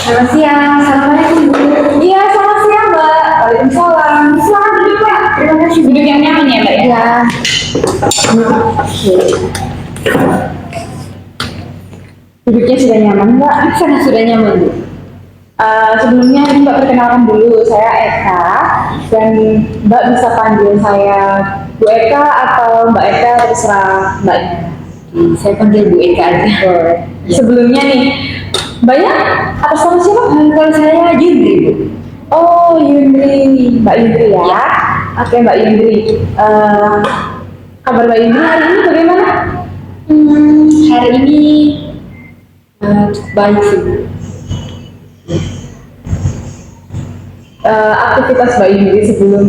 Selamat siang, assalamualaikum Bu. Iya, selamat siang Mbak. Waalaikumsalam. Selamat duduk Pak. Terima kasih. Duduk yang nyaman ya Mbak ya? Ya, Oke. Duduknya sudah nyaman Mbak? sana sudah nyaman Bu. Sebelumnya ini Mbak perkenalkan dulu, saya Eka dan Mbak bisa panggil saya Bu Eka atau Mbak Eka terserah Mbak. Saya panggil Bu Eka aja. Boleh. Ya. Sebelumnya nih, Mbaknya atas nama siapa? Kalau saya Yundri Bu. Oh, Yundri, Mbak Yundri ya. Ya. Oke, Mbak Yundri. Kabar Mbak Yundri hari ini bagaimana? Hari ini cukup baik sih Bu. Aktivitas Mbak Yundri sebelum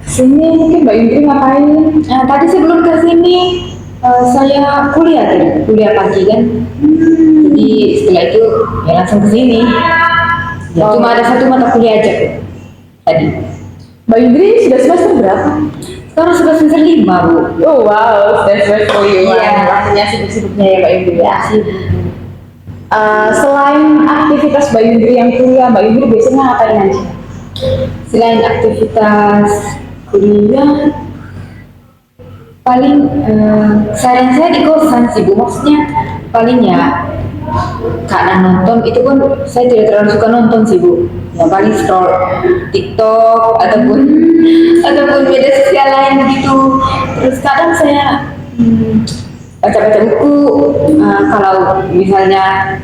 sini mungkin Mbak Yundri ngapain? Tadi sebelum ke sini saya kuliah pagi kan. Jadi setelah itu ya langsung ke sini. Ya, Oh. cuma ada satu mata kuliah aja Bu, tadi. Mbak Yundri sudah semester berapa? Sekarang sudah semester 5 Bu. Oh wow, sudah semester kelima. Iya. Rasanya sibuk-sibuknya ya Mbak Yundri ya. Sibuk. Selain aktivitas Mbak Yundri yang kuliah, Mbak Yundri biasanya ngapain aja? Selain aktivitas kuliah, paling seharian saya di kosan sih Bu. Maksudnya paling ya karena nonton itu pun saya tidak terlalu suka nonton sih Bu. Ya paling scroll TikTok ataupun media sosial lain gitu. Terus kadang saya baca-baca buku. Kalau misalnya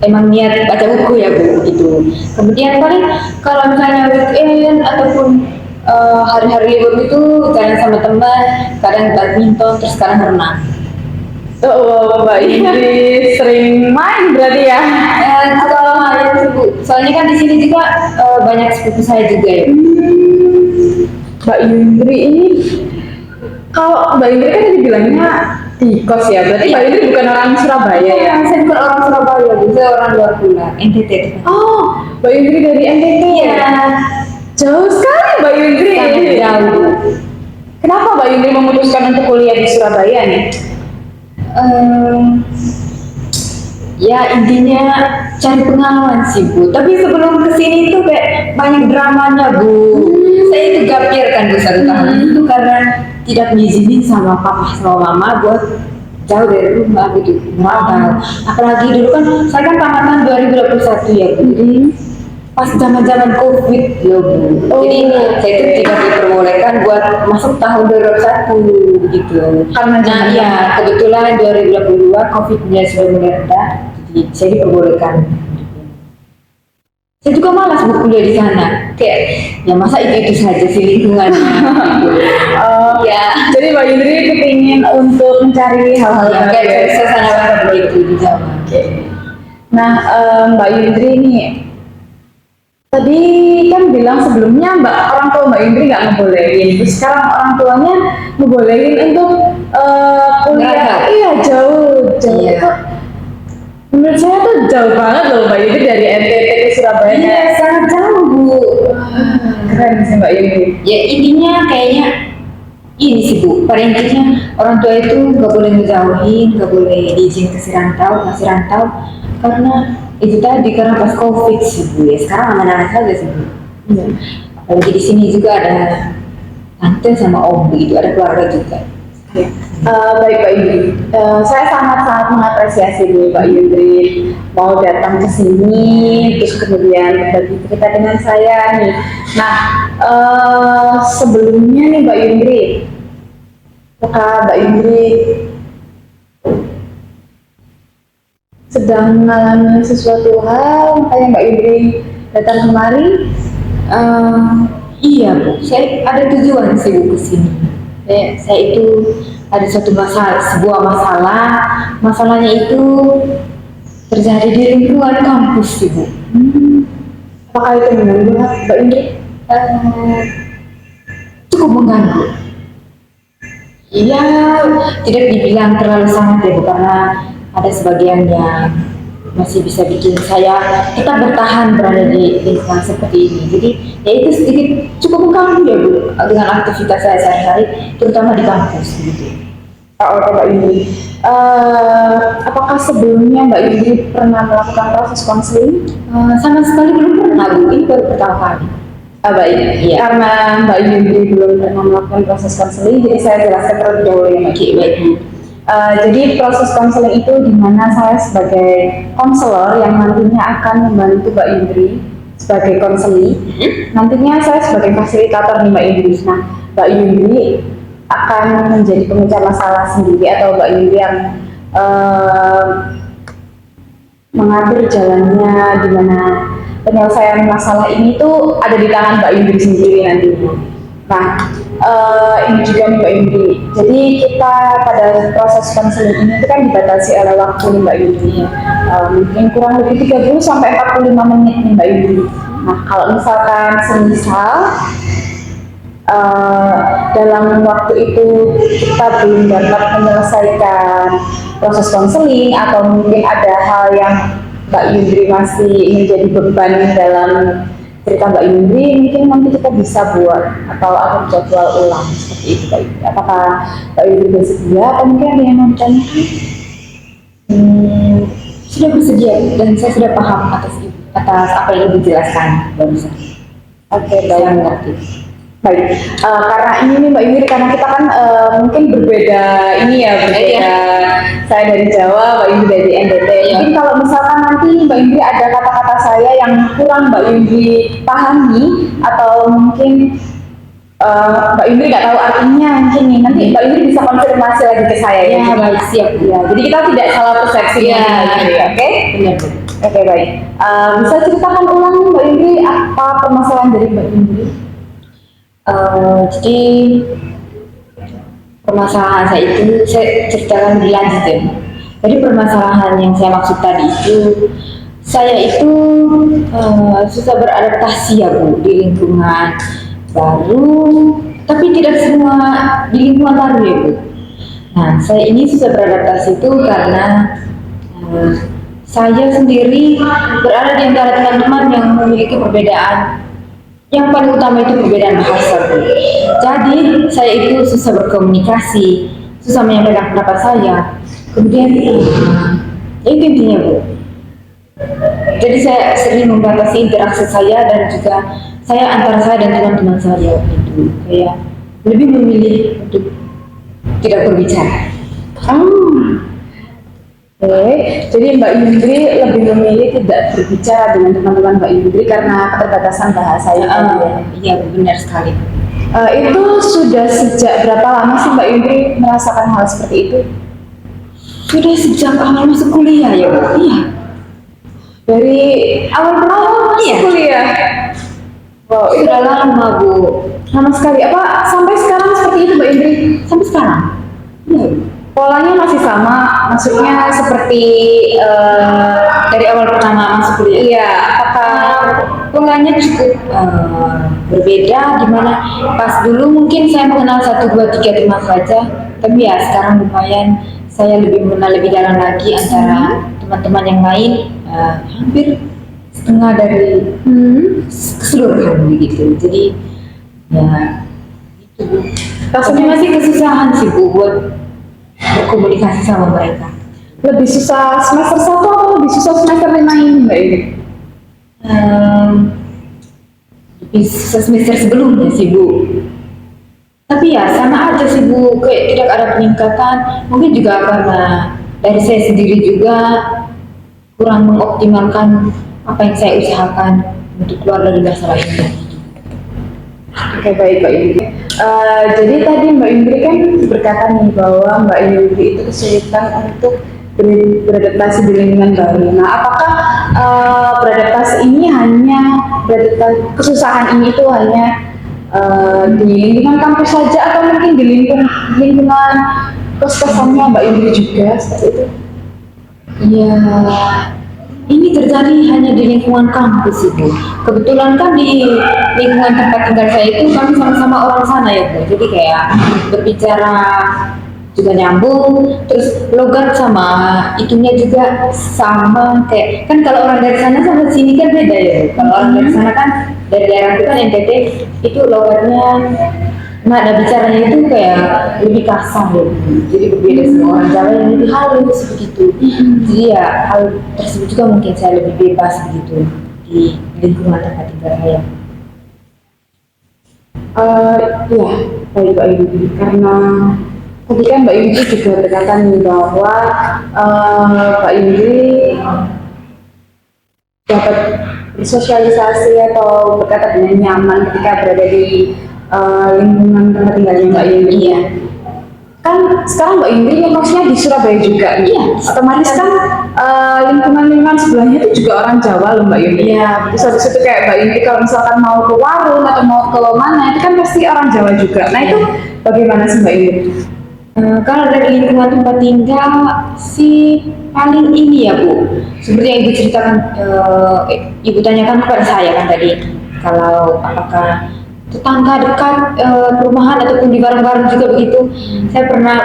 emang niat baca buku ya Bu gitu. Kemudian paling kalau misalnya weekend ataupun hari-hari libur itu jalan sama teman, kadang badminton, terus kadang renang. Oh, Mbak Yundri sering main berarti ya? Kalau main sih Bu, soalnya kan di sini juga banyak sepupu saya juga ya. Mbak Yundri ini, kalau Mbak Yundri kan tadi bilangnya di kos ya, berarti Mbak Yundri bukan orang Surabaya ya? Saya bukan orang Surabaya Bu, saya orang luar pulau, NTT. Oh, Mbak Yundri dari NTT ya? Jauh sekali Mbak Yundri. Sangat jauh. Kenapa Mbak Yundri memutuskan untuk kuliah di Surabaya nih? Ya intinya cari pengalaman sih Bu. Tapi sebelum kesini tuh kayak banyak dramanya Bu. Saya itu gapir kan Bu 1 tahun itu karena tidak diizinin sama papa sama mama buat jauh dari rumah gitu. Merantau. Apalagi dulu kan saya kan tamatan 2021 ya Bu. Jadi pas zaman-zaman COVID loh Bu. Jadi saya itu tidak diperbolehkan buat masuk tahun 2021 gitu. Karena Nah ya kebetulan 2022 COVID-nya sudah mulai reda, jadi saya diperbolehkan. Saya juga malas Bu kuliah di sana. Kayak ya masa itu saja sih lingkungannya. Gitu. Ya. Jadi Mbak Yundri kepingin untuk mencari hal-hal Ya, baru kayak ya? suasana baru begitu di Jawa. Nah, Mbak Yundri nih, tadi kan bilang sebelumnya orang tua Mbak Yundri nggak ngebolehin, terus sekarang orang tuanya ngebolehin untuk kuliah. Ngerantau. Iya jauh. Iya. Itu menurut saya tuh jauh banget loh Mbak Yundri dari NTT ke Surabaya. Iya sangat jauh Bu. Keren sih Mbak Yundri. Ya intinya kayaknya ini sih Bu, pada intinya orang tua itu nggak boleh ngejauhin, nggak boleh diizin kasih ngasih rantau, karena itu tadi karena pas COVID sih Bu ya. Sekarang aman-aman saja sih Bu. Apalagi di sini juga ada tante sama om begitu, ada keluarga juga. Baik Mbak Yundri, saya sangat-sangat mengapresiasi nih Mbak Yundri mau datang ke sini, terus kemudian berbagi cerita dengan saya nih. Nah, sebelumnya nih Mbak Yundri, apakah Mbak Yundri sedang mengalami sesuatu hal makanya Mbak Yundri datang kemari? Iya Bu, saya ada tujuan sih Bu ke sini. Saya itu ada sebuah masalah. Masalahnya itu terjadi di lingkungan kampus sih Bu. Apakah itu mengganggu Mbak Yundri? Cukup mengganggu. Iya, tidak dibilang terlalu sangat ya Bu, karena ada sebagian yang masih bisa bikin saya tetap bertahan berada di lingkungan seperti ini. Jadi ya itu sedikit cukup mengganggu ya Bu dengan aktivitas saya sehari-hari, terutama di kampus gitu. Oh, oke Mbak Yuli. Apakah sebelumnya Mbak Yuli pernah melakukan proses konseling? Sama sekali belum pernah Bu, ini baru pertama kali. Baik, Iya. karena Mbak Yuli belum pernah melakukan proses konseling, jadi saya jelaskan terlebih dahulu ya Mbak. Oke, baik Bu. Jadi proses konseling itu di mana saya sebagai konselor yang nantinya akan membantu Mbak Yuli sebagai konseli, nantinya saya sebagai fasilitator nih Mbak Yuli. Nah, Mbak Yuli akan menjadi pemecah masalah sendiri atau Mbak Yuli yang eh, mengatur jalannya di mana penyelesaian masalah ini tuh ada di tangan Mbak Yuli sendiri nantinya. Nah, ini juga nih Mbak Yuli. Jadi kita pada proses konseling ini itu kan dibatasi oleh waktu nih Mbak Yuli. Mungkin kurang lebih 30 sampai 45 menit nih Mbak Yuli. Nah, kalau misalkan semisal dalam waktu itu kita belum dapat menyelesaikan proses konseling atau mungkin ada hal yang Mbak Yundri masih menjadi beban dalam cerita Mbak Yundri, mungkin nanti kita bisa buat atau akan jadwal ulang seperti itu Mbak Yundri. Apakah Mbak Yundri bersedia atau mungkin ada yang mau ditanyakan? Sudah bersedia dan saya sudah paham atas apa yang dijelaskan barusan. Oke, Saya baik. mengerti. Baik, karena ini nih Mbak Yuri, karena kita kan mungkin berbeda ini ya, berbeda. Iya. Saya dari Jawa, Mbak Yuri dari NTT. Iya. Mungkin kalau misalkan nanti Mbak Yuri ada kata-kata saya yang kurang Mbak Yuri pahami atau mungkin Mbak Yuri nggak tahu artinya mungkin nih, nanti Mbak Yuri bisa konfirmasi lagi ke saya ya. Ya, baik, siap. Ya, jadi kita tidak salah persepsi Iya. oke? Benar Bu. Oke, baik. Bisa ceritakan ulang Mbak Yuri apa permasalahan dari Mbak Yuri? Jadi permasalahan saya itu saya ceritakan berlanjut ya. Jadi permasalahan yang saya maksud tadi itu saya itu susah beradaptasi ya Bu di lingkungan baru, tapi tidak semua di lingkungan baru ya Bu. Nah, saya ini susah beradaptasi itu karena saya sendiri berada di antara teman-teman yang memiliki perbedaan. Yang paling utama itu perbedaan bahasa Bu. Jadi saya itu susah berkomunikasi, susah menyampaikan pendapat saya. Kemudian itu intinya Bu. Jadi saya sering membatasi interaksi saya dan juga saya antara saya dan teman-teman saya itu kayak lebih memilih untuk tidak berbicara. Oke, jadi Mbak Yundri lebih memilih tidak berbicara dengan teman-teman Mbak Yundri karena keterbatasan bahasa yang tadi ya. Iya benar sekali. Itu sudah sejak berapa lama sih Mbak Yundri merasakan hal seperti itu? Sudah sejak awal masuk kuliah ya Bu. Iya. Dari awal masuk Iya. kuliah? Wow, itu Sudah lama Bu. lama sekali. Apa sampai sekarang seperti itu Mbak Yundri? Sampai sekarang. Iya Bu. Polanya masih sama, maksudnya seperti Dari awal pertama masuk kuliah. iya, apakah Polanya cukup berbeda, dimana pas dulu mungkin saya mengenal 1, 2, 3 teman saja, tapi ya sekarang lumayan saya lebih mengenal lebih dalam lagi antara teman-teman yang lain, hampir setengah dari keseluruhan begitu. Jadi ya itu Bu. Rasanya masih kesusahan sih Bu buat berkomunikasi sama mereka. lebih susah semester 1 atau lebih susah semester 5 ini Mbak Yundri? Di semester sebelumnya sih Bu. Tapi ya sama aja sih Bu, kayak tidak ada peningkatan. Mungkin juga karena dari saya sendiri juga kurang mengoptimalkan apa yang saya usahakan untuk keluar dari masalah ini. Oke, baik Mbak Yundri. Jadi tadi Mbak Yundri kan berkata nih bahwa Mbak Yundri itu kesulitan untuk beradaptasi di lingkungan baru. Nah, apakah beradaptasi ini kesusahan ini itu hanya di lingkungan kampus saja atau mungkin di lingkungan kos-kosannya Mbak Yundri juga seperti itu? Ya, ini terjadi hanya di lingkungan kampus itu. Kebetulan kan di lingkungan tempat tinggal saya itu kami sama-sama orang sana ya Bu. Jadi kayak berbicara juga nyambung, terus logat sama itunya juga sama kayak kan kalau orang dari sana sama sini kan beda ya. Kalau orang dari sana kan dari daerah itu kan NTT itu logatnya nada bicaranya itu kayak lebih kasar ya, jadi berbeda sama orang Jawa yang lebih halus begitu. Jadi ya hal tersebut juga mungkin saya lebih bebas begitu di lingkungan tempat tinggal saya. Ya, baik Mbak Yudi, karena tadi kan Mbak Yudi juga berkata nih bahwa Mbak Yudi dapat bersosialisasi atau berkata dengan nyaman ketika berada di lingkungan tempat tinggalnya Mbak Yudi. Iya. Kan sekarang Mbak Yudi maksudnya di Surabaya juga. Iya. Otomatis kan lingkungan sebelahnya itu juga orang Jawa loh Mbak Yudi. Iya. Terus habis itu kayak Mbak Yudi kalau misalkan mau ke warung atau mau ke mana itu kan pasti orang Jawa juga. Nah itu bagaimana sih Mbak Yudi? Kalau dari lingkungan tempat tinggal sih paling ini ya Bu, seperti yang Ibu ceritakan, Ibu tanyakan kepada saya kan tadi, kalau apakah tetangga dekat perumahan ataupun di bareng-bareng juga begitu. Saya pernah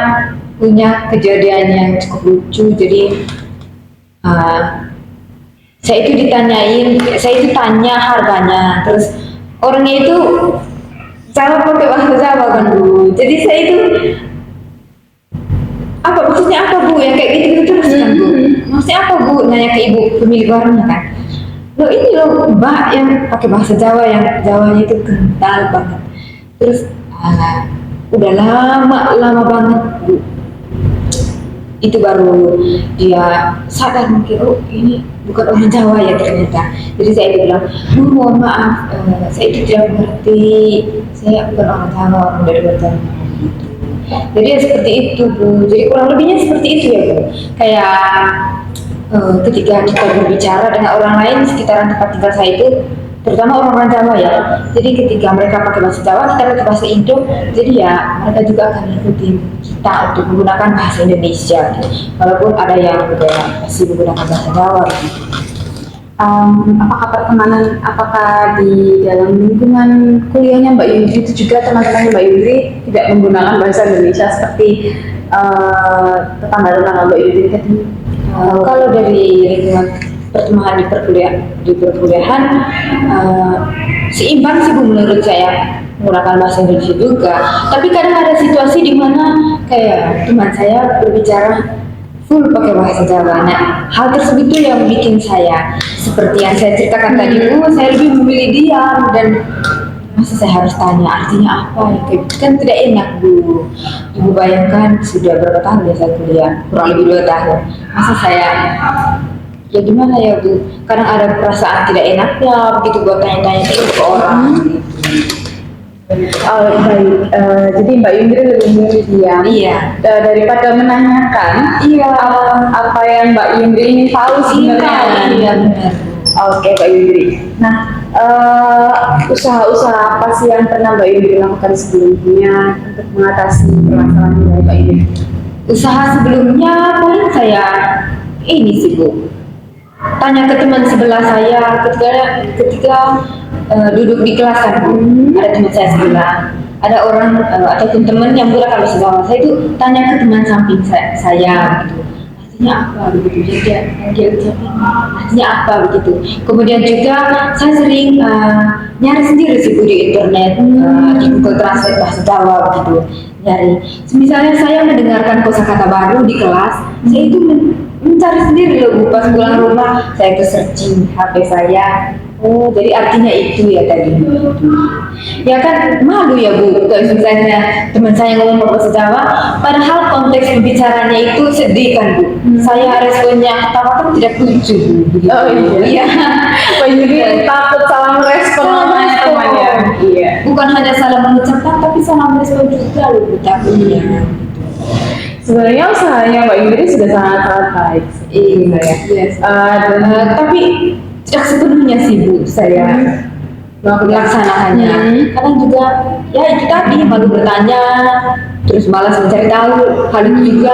punya kejadian yang cukup lucu. Jadi saya itu ditanyain, saya itu tanya harganya, terus orangnya itu jawab pakai bahasa Jawa kan Bu. Jadi saya itu apa maksudnya apa Bu yang kayak gitu terus kan Bu, maksudnya apa Bu, nanya ke ibu pemilik warungnya kan, lo ini lo Mbak yang pakai bahasa Jawa yang Jawanya itu kental banget. Terus udah lama banget Bu, itu baru dia sadar mungkin, oh ini bukan orang Jawa ya ternyata. Jadi saya bilang, Bu mohon maaf, saya itu tidak mengerti, saya bukan orang Jawa, orang dari luar Jawa gitu. Jadi ya seperti itu Bu, jadi kurang lebihnya seperti itu ya Bu. Kayak ketika kita berbicara dengan orang lain di sekitaran tempat tinggal saya itu, terutama orang-orang Jawa ya, jadi ketika mereka pakai bahasa Jawa, kita pakai bahasa Indo, jadi ya mereka juga akan ikutin kita untuk menggunakan bahasa Indonesia gitu. Walaupun ada yang masih menggunakan bahasa Jawa gitu. Apakah pertemanan, apakah di dalam lingkungan kuliahnya Mbak Yudi itu juga teman-teman Mbak Yudi tidak menggunakan bahasa Indonesia seperti tetangga-tetangga Mbak Yudi tadi? Kalau dari lingkungan pertemanan di perkuliahan seimbang sih Bu menurut saya, menggunakan bahasa Indonesia juga. Tapi kadang ada situasi di mana kayak teman saya berbicara full pakai bahasa Jawa. Nah, hal tersebut tuh yang bikin saya seperti yang saya ceritakan tadi, saya lebih memilih diam dan masa saya harus tanya artinya apa ya, kayak kan tidak enak Bu. Ibu bayangkan sudah berapa tahun ya saya kuliah, kurang lebih 2 tahun. Masa saya ya gimana ya Bu, kadang ada perasaan tidak enaknya begitu buat tanya-tanya ke orang gitu. Oh, baik. Jadi Mbak Indri lebih memilih diam. Iya. Daripada menanyakan. Iya. Apa yang Mbak Indri ini tahu sebenarnya. Iya benar. Oke, Mbak Indri. Nah, usaha-usaha apa sih yang pernah Mbak Indri lakukan sebelumnya untuk mengatasi permasalahan dari Mbak Indri? Usaha sebelumnya paling saya ini sih Bu, tanya ke teman sebelah saya ketika duduk di kelas kan Bu. Ada teman saya sebelah, ada orang ataupun teman yang menggunakan bahasa Jawa, saya itu tanya ke teman samping saya gitu, artinya apa begitu, dia ucapin artinya apa begitu. Kemudian juga saya sering nyari sendiri sih Bu di internet, di Google Translate bahasa Jawa begitu, nyari. Misalnya saya mendengarkan kosakata baru di kelas, saya itu mencari sendiri loh Bu, pas pulang rumah saya itu searching HP saya. Oh, jadi artinya itu ya tadi. Ya kan malu ya Bu, kalau misalnya teman saya ngomong bahasa Jawa, padahal konteks pembicaranya itu sedih kan Bu. Saya responnya ketawa kan tidak lucu Bu. Oh iya. Mbak Indri takut salah merespon namanya temannya. Iya. Bukan hanya salah mengucapkan, tapi salah merespon juga loh Bu, takutnya. Sebenarnya usahanya Mbak Indri sudah sangat baik. Iya. Yes. Tapi tidak sepenuhnya sih Bu saya melaksanakannya. Kadang juga ya itu tadi malu bertanya, terus malas mencari tahu. Hal itu juga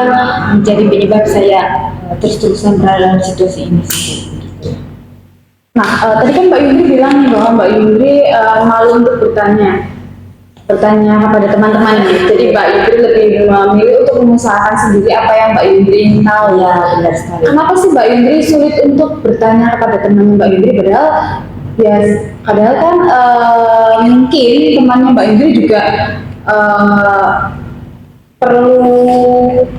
menjadi penyebab saya terus-terusan berada dalam situasi ini sih. Nah, tadi kan Mbak Yundri bilang nih bahwa Mbak Yundri malu untuk bertanya kepada teman-teman. Jadi Mbak Yundri lebih memilih untuk mengusahakan sendiri apa yang Mbak Yundri ingin tahu. Ya, benar sekali. Kenapa sih Mbak Yundri sulit untuk bertanya kepada teman Mbak Yundri, padahal kan mungkin temannya Mbak Yundri juga eh, perlu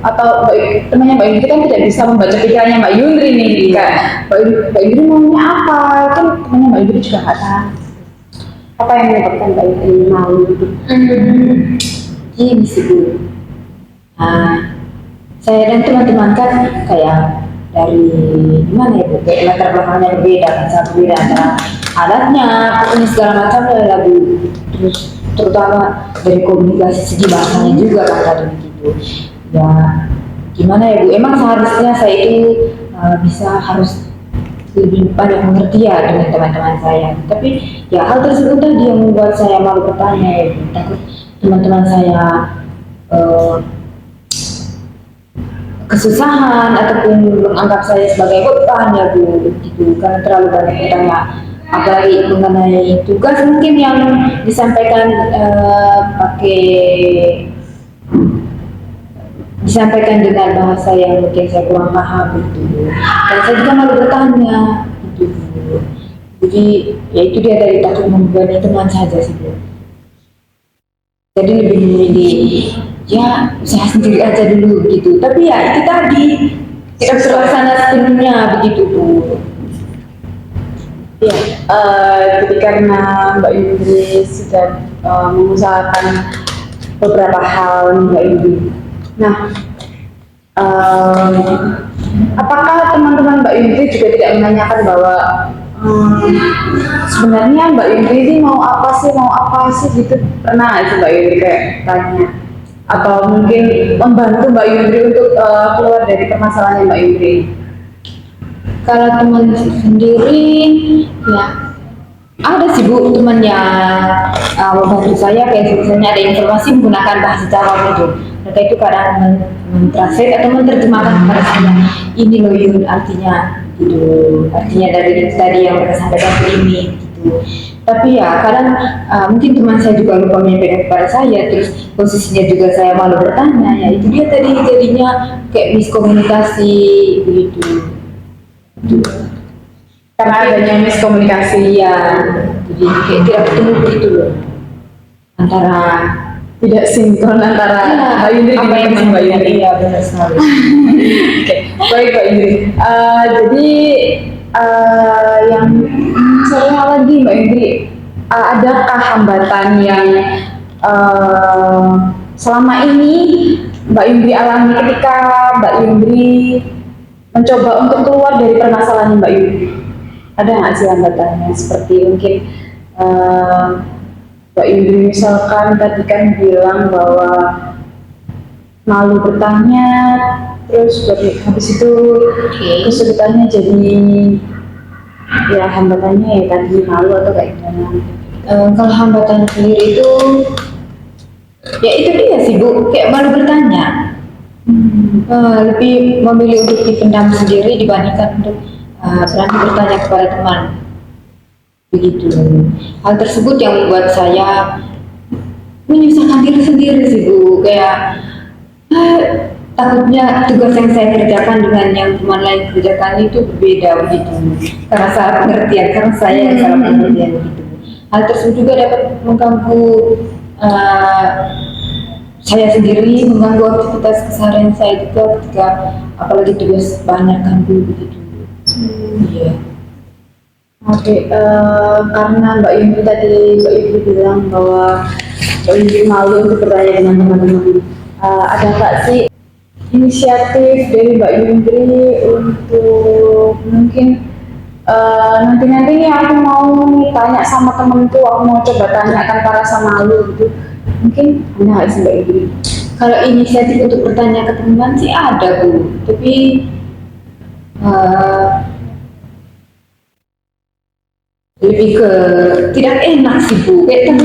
atau temannya Mbak Yundri kan tidak bisa membaca pikirannya Mbak Yundri nih, kayak Mbak Yundri maunya apa, kan temannya Mbak Yundri juga nggak tahu apa yang menyebabkan Mbak Yundri malu gitu. Ini sih Bu. Nah, saya dan teman-teman kan kayak dari gimana ya Bu, kayak latar belakangnya berbeda kan, sangat berbeda antara adatnya, pokoknya segala macamnya lah Bu. Terus terutama dari komunikasi segi bahasanya juga kan tadi begitu. Ya gimana ya Bu, emang seharusnya saya itu harus lebih banyak mengerti ya dengan teman-teman saya. Tapi ya hal tersebut tadi yang membuat saya malu bertanya ya Bu. Takut teman-teman saya kesusahan ataupun menganggap saya sebagai beban ya Bu gitu, karena terlalu banyak bertanya apalagi mengenai tugas mungkin yang disampaikan disampaikan dengan bahasa yang mungkin saya kurang paham gitu, dan saya juga malu bertanya gitu. Jadi ya itu dia, dari takut membebani teman saja sih Bu. Jadi lebih memilih ya usaha sendiri aja dulu gitu, tapi ya itu tadi tidak terlaksana sepenuhnya begitu Bu. Ya, jadi karena Mbak Yundri sudah mengusahakan beberapa hal nih Mbak Yundri. Nah, apakah teman-teman Mbak Yundri juga tidak menanyakan bahwa sebenarnya Mbak Yundri ini mau apa sih gitu, pernah nggak sih Mbak Yundri kayak tanya, atau mungkin membantu Mbak Yundri untuk keluar dari permasalahannya Mbak Yundri? Kalau teman sendiri ya ada sih Bu, teman yang membantu saya, kayak misalnya ada informasi menggunakan bahasa Jawa gitu. Mereka itu kadang mentranslate atau menerjemahkan kepada saya, ini loh Yun artinya gitu, artinya dari itu tadi yang mereka sampaikan ke ini gitu. Tapi ya kadang mungkin teman saya juga lupa menyampaikan kepada saya, terus posisinya juga saya malu bertanya, ya itu dia tadi jadinya kayak miskomunikasi begitu. Karena adanya miskomunikasi, ya jadi kayak tidak ketemu begitu loh antara tidak sinkron antara Mbak Yundri dengan teman Mbak Yundri. Iya benar sekali. Oke, baik Mbak Yundri. Jadi yang sering lagi Mbak Yundri, adakah hambatan yang selama ini Mbak Yundri alami ketika Mbak Yundri mencoba untuk keluar dari permasalahan Mbak Yundri? Ada nggak sih hambatannya, seperti mungkin Mbak Yundri misalkan tadi kan bilang bahwa malu bertanya, terus habis itu kesulitannya jadi ya hambatannya ya tadi malu atau kayak gimana? Kalau hambatan sendiri itu ya itu dia sih Bu, kayak malu bertanya. Lebih memilih untuk dipendam sendiri dibandingkan untuk berani bertanya kepada teman begitu. Hal tersebut yang membuat saya menyusahkan diri sendiri sih Bu, kayak takutnya tugas yang saya kerjakan dengan yang teman lain kerjakan itu berbeda begitu, karena salah pengertian, karena saya yang salah pengertian begitu. Hal tersebut juga dapat mengganggu saya sendiri, mengganggu aktivitas keseharian saya juga ketika apalagi tugas banyak kan Bu begitu. Iya. Oke, karena Mbak Yundri tadi bilang bahwa Mbak Yundri malu untuk bertanya dengan teman-teman. Ada nggak sih inisiatif dari Mbak Yundri untuk mungkin nanti nih aku mau tanya sama temenku, aku mau coba tanya tanpa rasa malu gitu. Mungkin ada nggak sih Mbak Yundri? Kalau inisiatif untuk bertanya ke teman sih ada Bu, tapi lebih ke tidak enak sih Bu, kayak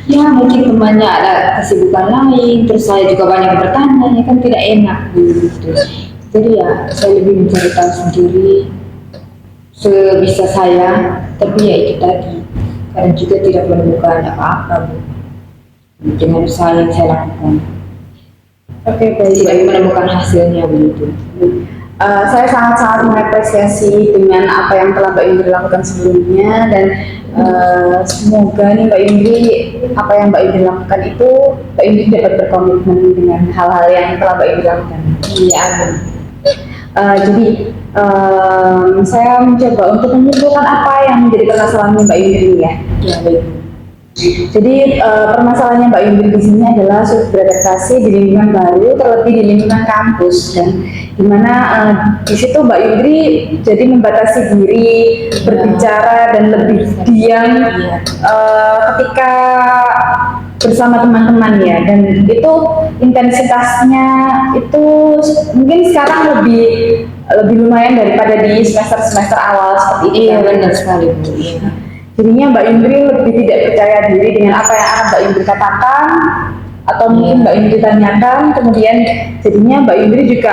ya mungkin temannya ada kesibukan lain, terus saya juga banyak bertanya, ya kan tidak enak gitu. Jadi ya saya lebih mencari tahu sendiri sebisa saya, tapi ya itu tadi kadang juga tidak menemukan apa-apa Bu dengan usaha yang saya lakukan. Oke, baik. Tidak menemukan hasilnya begitu. Saya sangat-sangat mengapresiasi dengan apa yang telah Mbak Indri lakukan sebelumnya dan semoga nih Mbak Indri apa yang Mbak Indri lakukan itu Mbak Indri dapat berkomitmen dengan hal-hal yang telah Mbak Indri lakukan. Iya, amin. Jadi saya mencoba untuk menyimpulkan apa yang menjadi permasalahan Mbak Indri ya. Ya, baik. Jadi permasalahannya Mbak Indri di sini adalah sulit beradaptasi di lingkungan baru, terlebih di lingkungan kampus dan dimana di situ Mbak Indri jadi membatasi diri, berbicara dan lebih diam ketika bersama teman-teman ya, dan itu intensitasnya itu mungkin sekarang lebih lumayan daripada di semester-semester awal seperti itu. Iya, kan? benar sekali, Bu. Iya. Jadinya Mbak Indri lebih tidak percaya diri dengan apa yang akan Mbak Indri katakan atau mungkin Mbak Indri tanyakan, kemudian jadinya Mbak Indri juga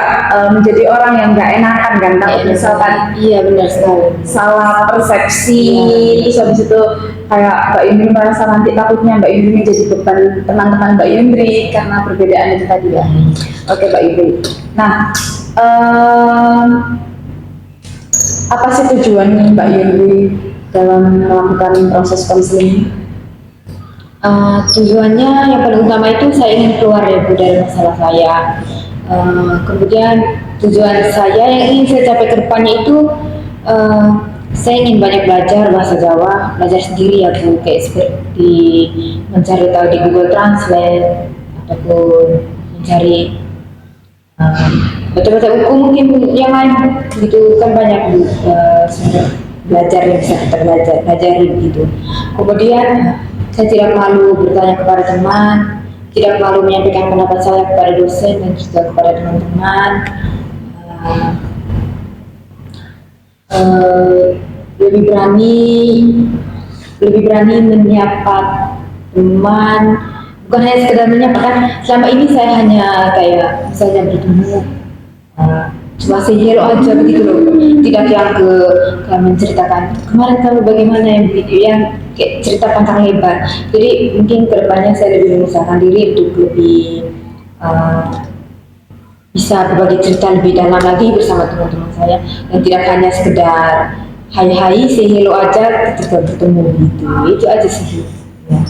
menjadi orang yang nggak enakan kan, takut misalkan Iya, benar sekali. salah persepsi, Iya. terus habis itu kayak Mbak Indri merasa nanti takutnya Mbak Indri menjadi beban teman-teman Mbak Indri karena perbedaan itu tadi ya. Oke Mbak Indri. Nah, apa sih tujuannya Mbak Indri dalam melakukan proses konseling? Tujuannya yang paling utama itu saya ingin keluar ya Bu dari masalah saya. Kemudian tujuan saya yang ingin saya capai ke depannya itu saya ingin banyak belajar bahasa Jawa, belajar sendiri ya Bu, kayak seperti mencari tahu di Google Translate ataupun mencari baca-baca buku mungkin yang lain gitu kan, banyak Bu, sumber belajar yang bisa kita pelajari gitu. Kemudian saya tidak malu bertanya kepada teman, tidak malu menyampaikan pendapat saya kepada dosen dan juga kepada teman-teman. Lebih berani menyapa teman, bukan hanya sekedar menyapa kan. Selama ini saya hanya kayak misalnya bertemu cuma say hello aja begitu loh, tidak yang kayak menceritakan kemarin kamu bagaimana yang begitu, yang kayak cerita panjang lebar. Jadi mungkin kedepannya saya lebih mengusahakan diri untuk lebih bisa berbagi cerita lebih dalam lagi bersama teman-teman saya, dan tidak hanya sekedar hai say hello aja ketika bertemu gitu. Itu aja sih ya.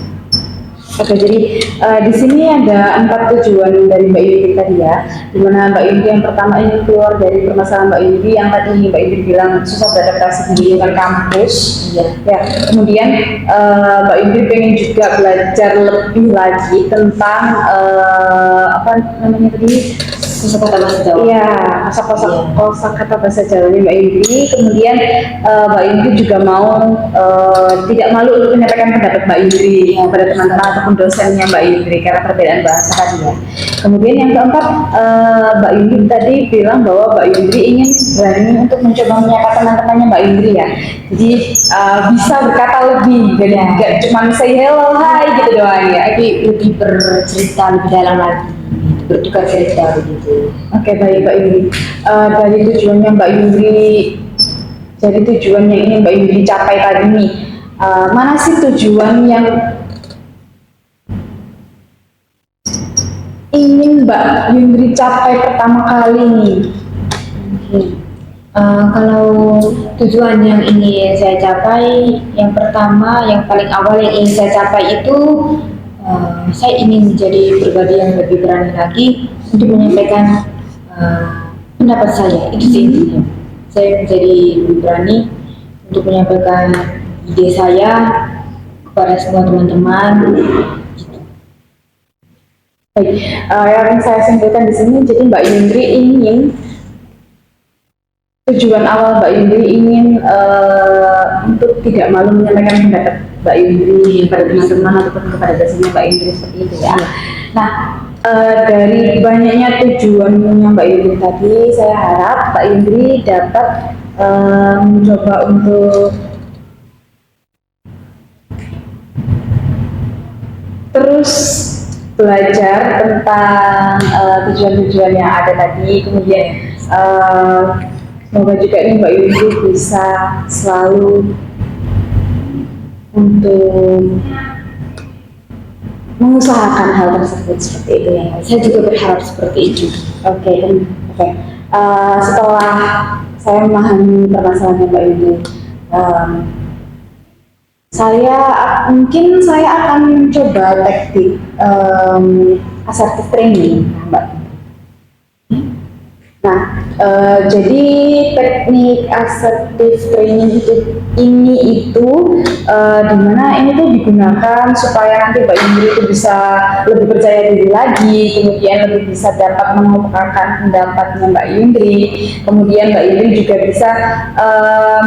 Oke, jadi di sini ada 4 tujuan dari Mbak Indri tadi ya. Dimana Mbak Indri yang pertama ingin keluar dari permasalahan Mbak Indri yang tadi Mbak Indri bilang susah beradaptasi di lingkungan kampus. Iya. Ya, kemudian Mbak Indri pengen juga belajar lebih lagi tentang apa namanya tadi? Kosakata bahasa Jawa. Iya, kosakata bahasa Jawa Mbak Indri. Kemudian Mbak Indri juga mau tidak malu untuk menyampaikan pendapat Mbak Indri kepada teman-teman ataupun dosennya Mbak Indri karena perbedaan bahasa tadi ya. Kemudian yang keempat, Mbak Indri tadi bilang bahwa Mbak Indri ingin berani untuk mencoba menyapa teman-temannya Mbak Indri ya. Jadi bisa berkata lebih, jadi nggak cuma say hello, hai gitu doang ya. Tapi lebih bercerita lebih dalam lagi, bertukar cerita begitu. Oke, baik Mbak Indri. Dari tujuannya Mbak Indri, jadi tujuan yang ingin Mbak Indri capai tadi nih, mana sih tujuan yang ingin Mbak Indri capai pertama kali nih? Kalau tujuan yang ingin saya capai, yang pertama, yang paling awal yang ingin saya capai itu saya ingin menjadi pribadi yang lebih berani lagi untuk menyampaikan pendapat saya. Itu sih intinya. Saya menjadi lebih berani untuk menyampaikan ide saya kepada semua teman-teman. Baik, yang saya simpulkan di sini, jadi Mbak Indri ingin tujuan awal Mbak Indri ingin untuk tidak malu menyampaikan pendapat Mbak Indri kepada teman-teman ataupun kepada dosennya Mbak Indri seperti itu ya. Nah, dari banyaknya tujuannya Mbak Indri tadi, saya harap Mbak Indri dapat mencoba untuk terus belajar tentang tujuan-tujuan yang ada tadi, kemudian semoga juga nih Mbak Indri bisa selalu untuk mengusahakan hal tersebut seperti itu ya. Saya juga berharap seperti itu. Oke. setelah saya memahami permasalahannya Mbak Yuni, em, mungkin saya akan coba teknik assertive training, Mbak. Nah, jadi teknik assertive training itu dimana ini tuh digunakan supaya nanti Mbak Indri itu bisa lebih percaya diri lagi, kemudian lebih bisa dapat mengungkapkan pendapatnya Mbak Indri, kemudian Mbak Indri juga bisa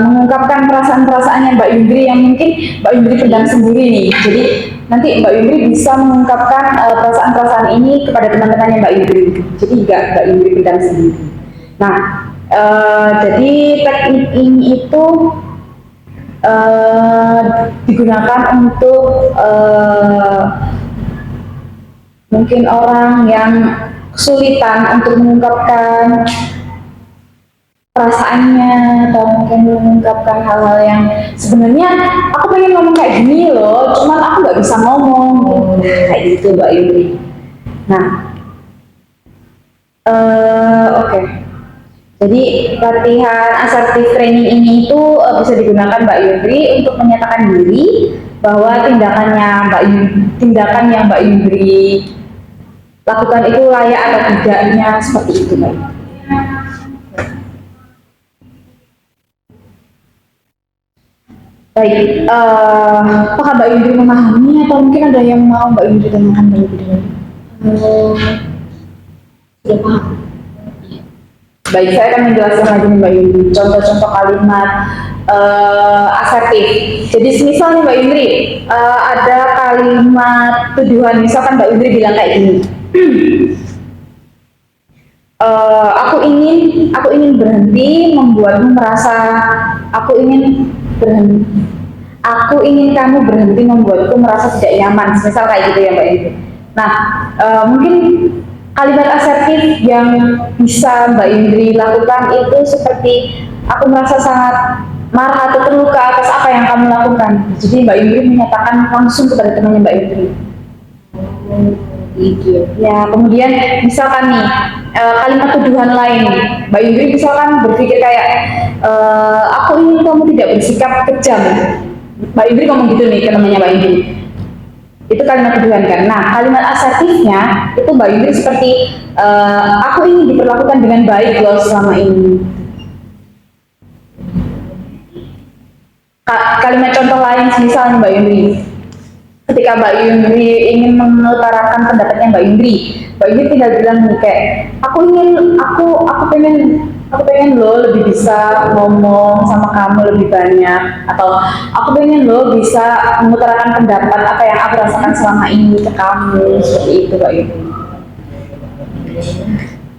mengungkapkan perasaan-perasaannya Mbak Indri yang mungkin Mbak Indri pendam sendiri nih. Jadi nanti Mbak Indri bisa mengungkapkan perasaan-perasaan ini kepada teman-temannya Mbak Indri. Jadi nggak Mbak Indri pendam sendiri. Nah, jadi teknik ini itu digunakan untuk mungkin orang yang kesulitan untuk mengungkapkan perasaannya atau mungkin mengungkapkan hal-hal yang sebenarnya aku pengen ngomong kayak gini loh, cuman aku nggak bisa ngomong kayak gitu Mbak Yuri. Nah, oke. Jadi latihan assertive training ini itu bisa digunakan Mbak Yuri untuk menyatakan diri bahwa tindakan yang Mbak Yuri lakukan itu layak atau tidaknya seperti itu Mbak. Baik, apakah Mbak Yuri memahami atau mungkin ada yang mau Mbak Yuri tanyakan terlebih dahulu? Sudah paham. Baik, saya akan menjelaskan lagi nih Mbak Yuri, contoh-contoh kalimat asertif. Jadi semisal nih Mbak Yuri, ada kalimat tuduhan, misalkan Mbak Yuri bilang kayak gini, aku ingin berhenti membuatmu merasa, aku ingin kamu berhenti membuatku merasa tidak nyaman, misal kayak gitu ya Mbak Yuri. Nah, mungkin kalimat asertif yang bisa Mbak Indri lakukan itu seperti aku merasa sangat marah atau terluka atas apa yang kamu lakukan. Jadi Mbak Indri menyatakan langsung kepada temannya Mbak Indri. Ya, kemudian misalkan nih kalimat tuduhan lain, Mbak Indri misalkan berpikir kayak aku ingin kamu tidak bersikap kejam. Mbak Indri ngomong gitu nih ke temannya Mbak Indri. Itu kalimat tuduhan kan. Nah, kalimat asertifnya itu Mbak Indri seperti aku ingin diperlakukan dengan baik loh selama ini. Kalimat contoh lain misalnya Mbak Indri, ketika Mbak Indri ingin mengutarakan pendapatnya Mbak Indri tinggal bilang nih kayak aku pengen lo lebih bisa ngomong sama kamu lebih banyak, atau aku pengen lo bisa mengutarakan pendapat apa yang aku rasakan selama ini ke kamu, seperti itu Mbak Indri.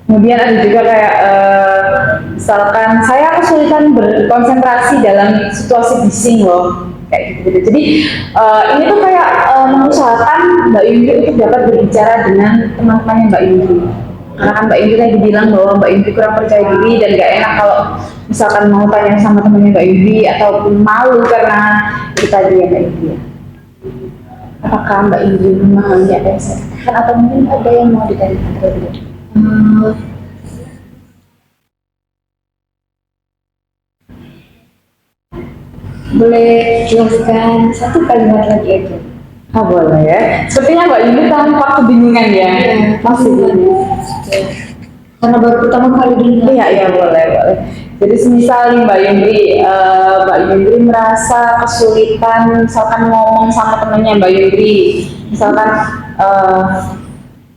Kemudian ada juga kayak misalkan saya kesulitan berkonsentrasi dalam situasi bising loh, kayak gitu. Jadi ini tuh kayak mengusahakan Mbak Indri untuk dapat berbicara dengan teman-temannya Mbak Indri. Karena kan Mbak Indri tadi bilang bahwa Mbak Indri kurang percaya diri dan gak enak kalau misalkan mau tanya sama temannya Mbak Indri ataupun malu karena itu tadi ya Mbak Indri. Apakah Mbak Indri memahami apa yang saya katakan atau mungkin ada yang mau ditanyakan terlebih dahulu? Boleh jelaskan satu kalimat lagi itu? Boleh ya. Sepertinya Mbak Indri tampak kebingungan ya. Masih bingung. Karena baru pertama kali dengar. Iya boleh. Jadi semisal nih Mbak Indri merasa kesulitan misalkan ngomong sama temennya Mbak Indri, misalkan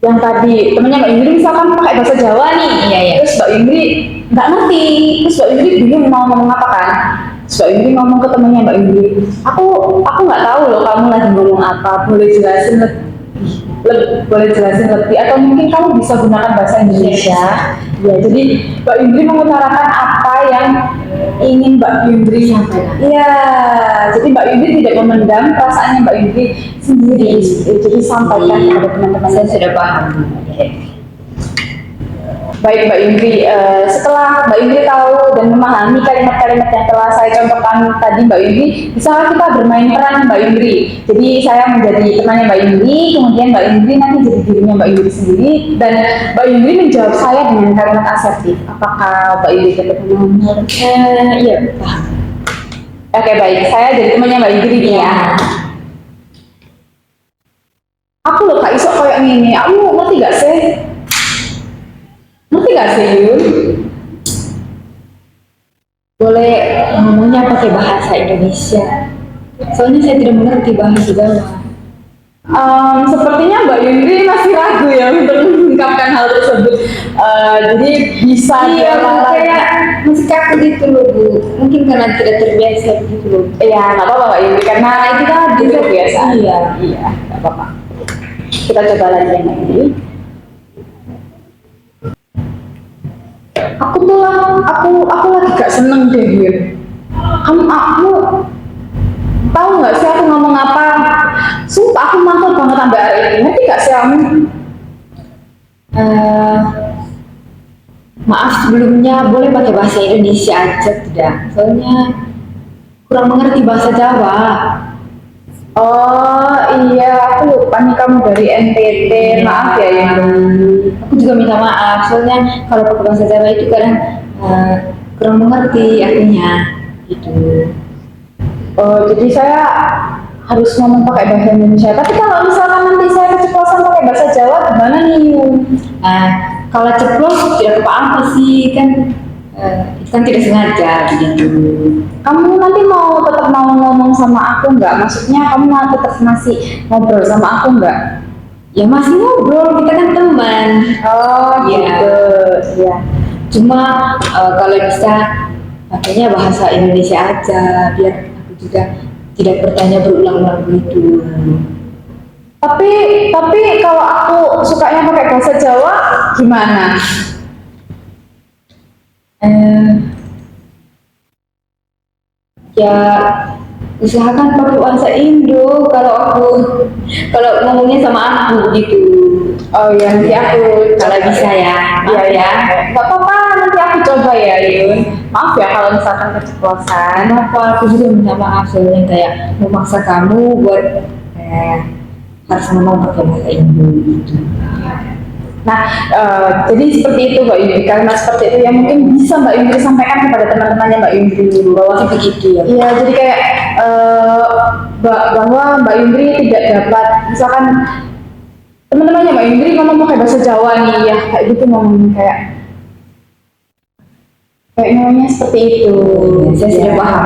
yang tadi temennya Mbak Indri misalkan pakai bahasa Jawa nih, terus Mbak Indri nggak ngerti, terus Mbak Indri bingung mau ngomong apa kan? Terus Mbak Indri ngomong ke temennya Mbak Indri, aku nggak tahu loh kamu lagi ngomong apa, boleh jelasin lebih atau mungkin kamu bisa gunakan bahasa Indonesia. Ya, jadi Mbak Indri mengutarakan apa yang ingin Mbak Indri sampaikan. Iya, jadi Mbak Indri tidak memendam perasaannya Mbak Indri sendiri. Jadi sampaikan kepada teman-teman. Saya sudah paham. Baik Mbak Indri, setelah Mbak Indri tahu dan memahami kalimat-kalimat yang telah saya contohkan tadi Mbak Indri, bisa kita bermain peran Mbak Indri. Jadi saya menjadi temannya Mbak Indri, kemudian Mbak Indri nanti jadi dirinya Mbak Indri sendiri, dan Mbak Indri menjawab saya dengan kalimat asertif. Apakah Mbak Indri dapat mendengar? Iya, paham. Oke baik, saya jadi temannya Mbak Indri nih ya. Aku loh Kak Iso kayak gini, aku ngerti gak sih? Ngerti gak sih Yun? Boleh ngomongnya pakai bahasa Indonesia. Soalnya saya tidak mengerti bahasa Jawa. Sepertinya Mbak Yundri masih ragu ya untuk mengungkapkan hal tersebut. Jadi bisa Iya, dia kayak masih kaku gitu loh Bu. Mungkin karena tidak terbiasa gitu loh. ya nggak apa-apa Mbak Yundri karena itu kan biasa. Iya. Iya, nggak apa-apa. Kita coba lagi yang ini. Aku lagi gak seneng deh Yun. Aku tahu nggak sih aku ngomong apa? Sumpah aku mantul banget sampai hari ini. Ngerti gak sih kamu? Maaf sebelumnya, boleh pakai bahasa Indonesia aja tidak? Soalnya kurang mengerti bahasa Jawa. Oh iya, aku lupa nih kamu dari NTT. Maaf ya Yun. Aku juga minta maaf, soalnya kalau pakai bahasa Jawa itu kadang kurang mengerti artinya gitu. Oh, jadi saya harus ngomong pakai bahasa Indonesia. Tapi kalau misalkan nanti saya keceplosan pakai bahasa Jawa, gimana nih Yun? Kalau ceplos tidak apa-apa sih kan, itu kan tidak sengaja begitu. Kamu nanti tetap mau ngomong sama aku nggak? Maksudnya kamu mau tetap masih ngobrol sama aku nggak? Ya masih ngobrol, kita kan teman. Oh, Iya. gitu. Iya. Cuma kalau bisa pakainya bahasa Indonesia aja, biar aku juga tidak bertanya berulang-ulang begitu. Tapi kalau aku sukanya pakai bahasa Jawa, gimana? Ya usahakan pakai bahasa Indo kalau ngomongnya sama aku gitu. Oh ya, nanti aku Kalau bisa ya, maaf ya. Nggak apa-apa, nanti aku coba ya Yun. Maaf ya kalau misalkan keceplosan. Kenapa aku juga minta maaf soalnya kayak memaksa kamu buat harus ngomong pakai bahasa Indo gitu. Nah, jadi seperti itu Mbak Yundri, kalimat seperti itu yang mungkin bisa Mbak Yundri sampaikan kepada teman-temannya Mbak Yundri bahwa Begitu ya. iya, jadi kayak bahwa Mbak Yundri tidak dapat, misalkan teman-temannya Mbak Yundri ngomong pakai bahasa Jawa nih, ya kayak gitu ngomong kayak ngomongnya seperti itu. Saya sudah Ya. paham.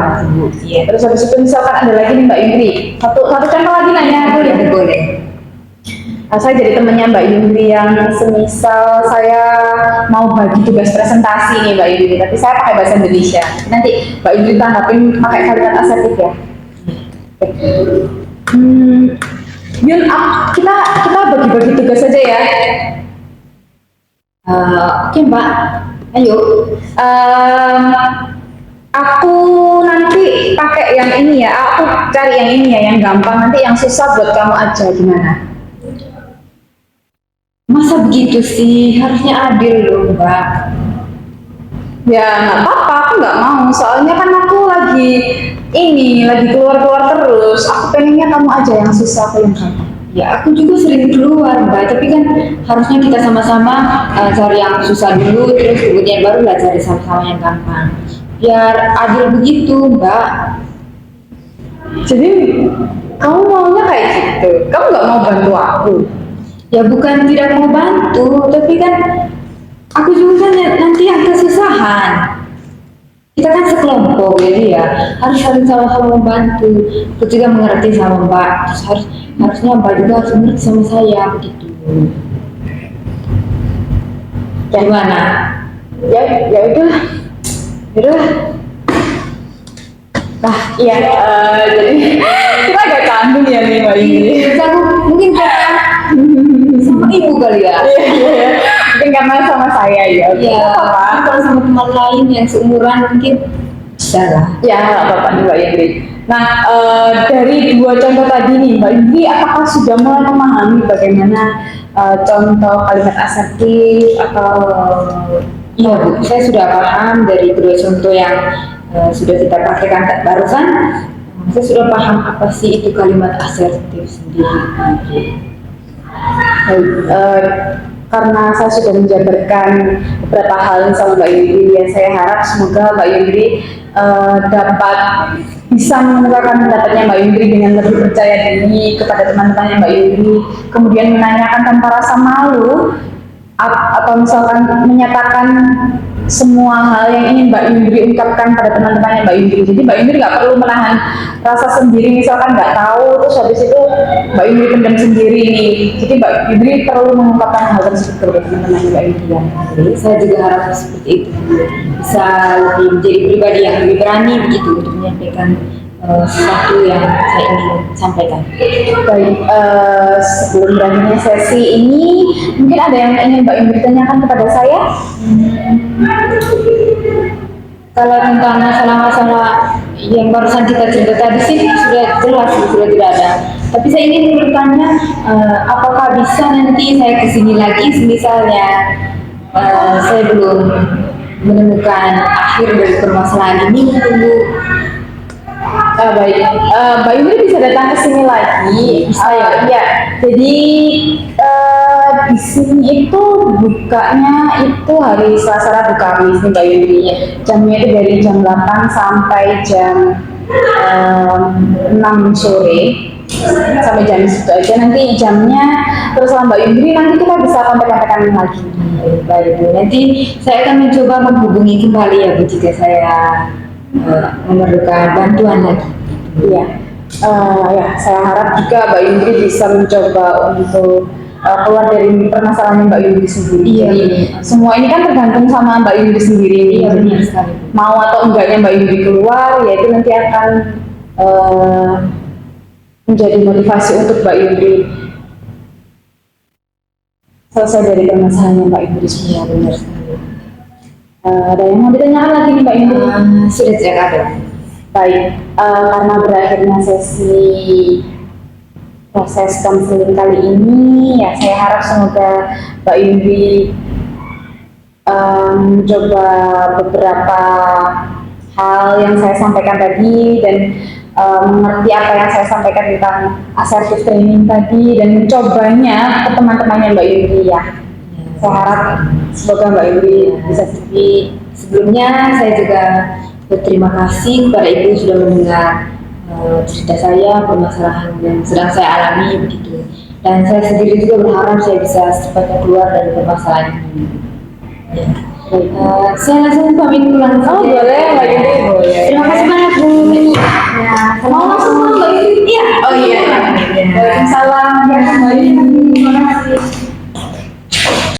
Iya. Terus habis itu misalkan ada lagi nih Mbak Yundri, satu contoh lagi nanya boleh? Boleh. Nah, saya jadi temannya Mbak Yundri yang semisal saya mau bagi tugas presentasi nih Mbak Yundri, tapi saya pakai bahasa Indonesia. Nanti Mbak Yundri tanggapin pakai kalimat asertif ya. Yun, kita bagi-bagi tugas saja ya. Oke Mbak, ayo. Aku nanti pakai yang ini ya. Aku cari yang ini ya, yang gampang. Nanti yang susah buat kamu aja gimana? Masa begitu sih? Harusnya adil loh Mbak. Ya nggak apa-apa, aku nggak mau. Soalnya kan aku lagi keluar-keluar terus. Aku pengennya kamu aja yang susah, aku yang gampang. Ya aku juga sering keluar Mbak, tapi kan harusnya kita sama-sama cari yang susah dulu, terus kemudian barulah cari sama-sama yang gampang. Biar adil begitu Mbak. Jadi kamu maunya kayak gitu? Kamu nggak mau bantu aku? Ya bukan tidak mau bantu, tapi kan aku juga kan nanti yang kesusahan. Kita kan sekelompok, jadi ya harus saling sama-sama membantu. Aku juga mengerti sama Mbak, terus harusnya Mbak juga harus mengerti sama saya begitu. Gimana? Ya udah. Yaudah. Nah, iya. Jadi kita agak canggung ya nih Mbak Yuni. Aku mungkin karena sama ibu kali ya. Iya. Mungkin karena sama saya ya. Iya. Apa? Kalau sama teman lain yang seumuran mungkin bisa lah. Ya, nggak apa-apa nih Mbak Yuni. Nah, dari dua contoh tadi nih Mbak Yuni, apakah sudah mulai memahami bagaimana contoh kalimat asertif atau Iya Bu, saya sudah paham dari kedua contoh yang sudah kita praktekkan barusan. Saya sudah paham apa sih itu kalimat asertif sendiri. baik, karena saya sudah menjabarkan beberapa hal sama Mbak Yudri, ya saya harap semoga Mbak Yudri dapat bisa mengeluarkan pendapatnya Mbak Yudri dengan lebih percaya diri kepada teman-temannya Mbak Yudri, kemudian menanyakan tanpa rasa malu atau misalkan menyatakan semua hal yang ingin Mbak Yudri ungkapkan pada teman-temannya Mbak Yudri. Jadi Mbak Yudri nggak perlu menahan rasa sendiri, misalkan nggak tahu terus habis itu Mbak Yudri pendam sendiri nih. Jadi Mbak Yudri perlu mengungkapkan hal tersebut kepada teman-temannya Mbak Yudri. Ya. Jadi saya juga harap seperti itu, bisa lebih menjadi pribadi yang lebih berani begitu untuk menyampaikan sesuatu yang saya ingin sampaikan. Baik, sebelum berakhirnya sesi ini, mungkin ada yang ingin Mbak Yudri tanyakan kepada saya? Kalau tentang masalah-masalah yang barusan kita cerita tadi sih sudah jelas, sudah tidak ada. Tapi saya ingin bertanya, apakah bisa nanti saya kesini lagi, misalnya saya belum menemukan akhir dari permasalahan ini, tunggu. Baik, Mbak Yudri bisa datang ke sini lagi. Bisa ya? Ya, jadi di sini itu bukanya itu hari Selasa, Rabu, Kamis nih Mbak Yudri. Jamnya itu dari jam 8 sampai jam 6 sore sampai jam situ aja. Nanti jamnya terus sama Mbak Yudri nanti kita bisa kontak-kontakan lagi. Baik, nanti saya akan mencoba menghubungi kembali ya Bu jika saya memerlukan bantuan lagi. Iya, ya saya harap juga Mbak Yudri bisa mencoba untuk keluar dari permasalahan Mbak Yudri sendiri. Iya, Jadi, benar. semua ini kan tergantung sama Mbak Yudri sendiri. Iya, benar sekali. Mau atau enggaknya Mbak Yudri keluar, ya itu nanti akan menjadi motivasi untuk Mbak Yudri selesai dari permasalahan Mbak Yudri. Iya, benar sekali. Ada yang mau ditanyakan lagi nih Mbak Yudri? Sudah tidak ada. Baik, karena berakhirnya sesi proses konseling kali ini, ya saya harap semoga Mbak Yudri mencoba beberapa hal yang saya sampaikan tadi dan mengerti apa yang saya sampaikan tentang assertive training tadi dan mencobanya ke teman-temannya Mbak Yudri ya. Saya harap semoga Mbak Yudri bisa. Tapi sebelumnya saya juga berterima kasih kepada Ibu sudah mendengar cerita saya, permasalahan yang sedang saya alami begitu. Dan saya sendiri juga berharap saya bisa secepatnya keluar dari permasalahan ini. Ya. Saya langsung pamit pulang saja. Oh boleh Mbak Yudri, boleh. Terima kasih banyak Bu. Ya, Mau langsung pulang Mbak Yudri? Iya. Oh iya. Waalaikumsalam. Ya kembali.